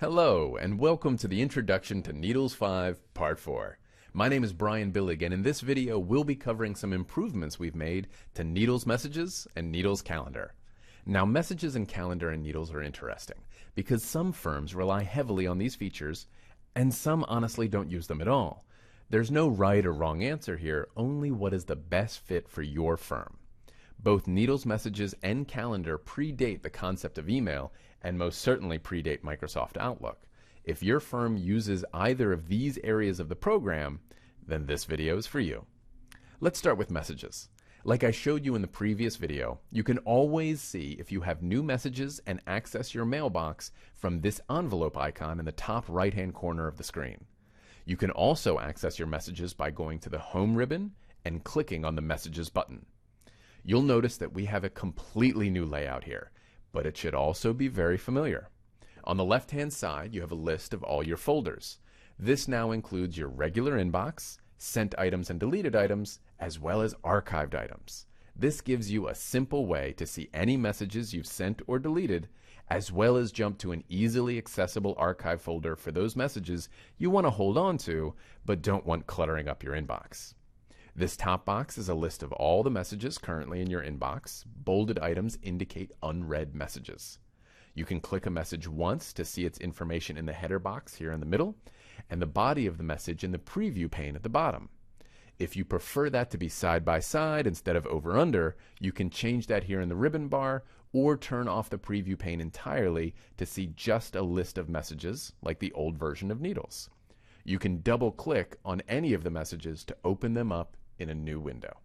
Hello, and welcome to the Introduction to Needles 5, Part 4. My name is Brian Billig, and in this video, we'll be covering some improvements we've made to Needles Messages and Needles Calendar. Now, Messages and Calendar and Needles are interesting, because some firms rely heavily on these features, and some honestly don't use them at all. There's no right or wrong answer here, only what is the best fit for your firm. Both Needles Messages and Calendar predate the concept of email and most certainly predate Microsoft Outlook. If your firm uses either of these areas of the program, then this video is for you. Let's start with Messages. Like I showed you in the previous video, you can always see if you have new messages and access your mailbox from this envelope icon in the top right-hand corner of the screen. You can also access your messages by going to the Home ribbon and clicking on the Messages button. You'll notice that we have a completely new layout here, but it should also be very familiar. On the left-hand side, you have a list of all your folders. This now includes your regular inbox, sent items and deleted items, as well as archived items. This gives you a simple way to see any messages you've sent or deleted, as well as jump to an easily accessible archive folder for those messages you want to hold on to, but don't want cluttering up your inbox. This top box is a list of all the messages currently in your inbox. Bolded items indicate unread messages. You can click a message once to see its information in the header box here in the middle, and the body of the message in the preview pane at the bottom. If you prefer that to be side by side instead of over under, you can change that here in the ribbon bar or turn off the preview pane entirely to see just a list of messages like the old version of Needles. You can double click on any of the messages to open them up in a new window.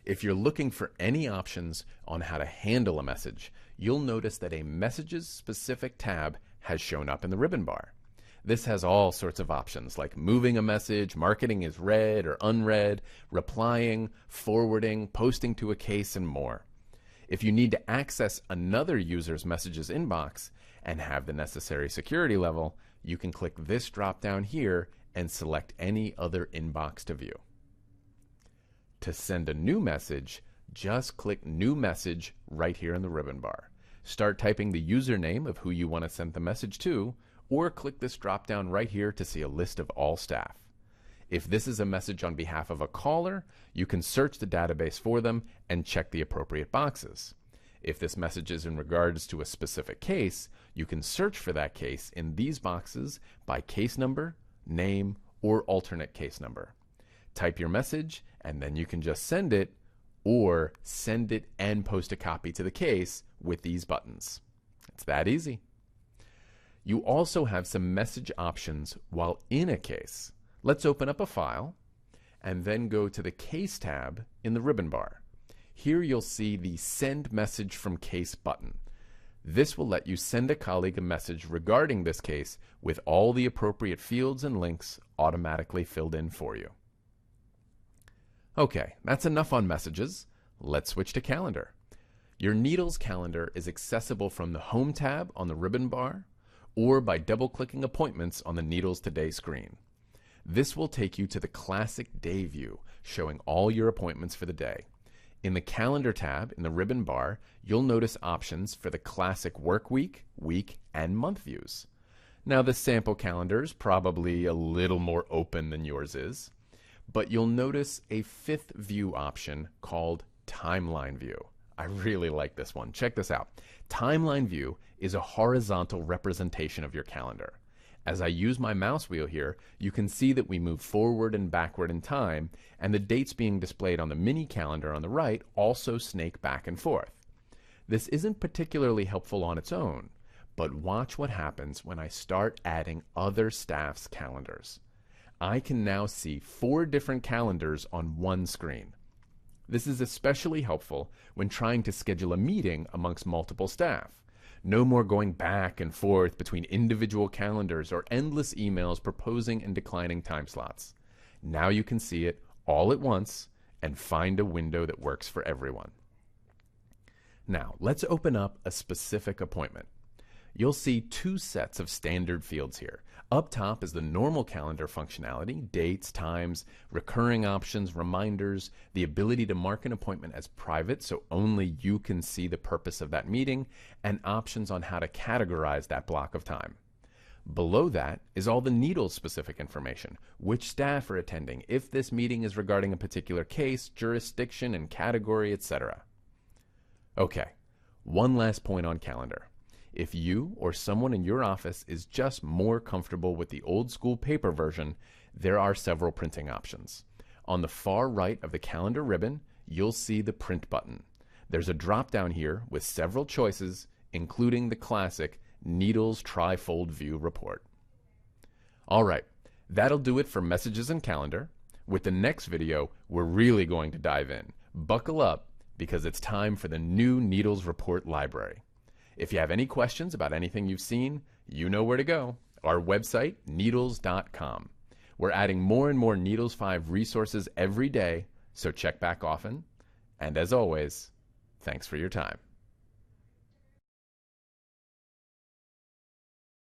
If you're looking for any options on how to handle a message, you'll notice that a Messages specific tab has shown up in the ribbon bar. This has all sorts of options like moving a message, marking as read or unread, replying, forwarding, posting to a case, and more. If you need to access another user's messages inbox and have the necessary security level, you can click this drop down here and select any other inbox to view. To send a new message, just click New Message right here in the ribbon bar. Start typing the username of who you want to send the message to, or click this drop down right here to see a list of all staff. If this is a message on behalf of a caller, you can search the database for them and check the appropriate boxes. If this message is in regards to a specific case, you can search for that case in these boxes by case number, name, or alternate case number. Type your message, and then you can just send it, or send it and post a copy to the case with these buttons. It's that easy. You also have some message options while in a case. Let's open up a file, and then go to the Case tab in the ribbon bar. Here you'll see the Send Message from Case button. This will let you send a colleague a message regarding this case with all the appropriate fields and links automatically filled in for you. Okay, that's enough on messages. Let's switch to Calendar. Your Needles Calendar is accessible from the Home tab on the ribbon bar or by double-clicking Appointments on the Needles Today screen. This will take you to the classic day view, showing all your appointments for the day. In the Calendar tab in the ribbon bar, you'll notice options for the classic work week, week, and month views. Now, the sample calendar is probably a little more open than yours is, but you'll notice a fifth view option called Timeline View. I really like this one. Check this out. Timeline View is a horizontal representation of your calendar. As I use my mouse wheel here, you can see that we move forward and backward in time, and the dates being displayed on the mini calendar on the right also snake back and forth. This isn't particularly helpful on its own, but watch what happens when I start adding other staff's calendars. I can now see 4 different calendars on one screen. This is especially helpful when trying to schedule a meeting amongst multiple staff. No more going back and forth between individual calendars or endless emails proposing and declining time slots. Now you can see it all at once and find a window that works for everyone. Now, let's open up a specific appointment. You'll see two sets of standard fields here. Up top is the normal calendar functionality, dates, times, recurring options, reminders, the ability to mark an appointment as private so only you can see the purpose of that meeting, and options on how to categorize that block of time. Below that is all the Needles-specific information, which staff are attending, if this meeting is regarding a particular case, jurisdiction and category, etc. Okay, one last point on calendar. If you or someone in your office is just more comfortable with the old school paper version, there are several printing options. On the far right of the calendar ribbon, you'll see the print button. There's a drop-down here with several choices, including the classic Needles Tri-Fold View report. All right, that'll do it for messages and calendar. With the next video, we're really going to dive in. Buckle up, because it's time for the new Needles report library. If you have any questions about anything you've seen, you know where to go. Our website, needles.com. We're adding more and more Needles 5 resources every day, so check back often. And as always, thanks for your time.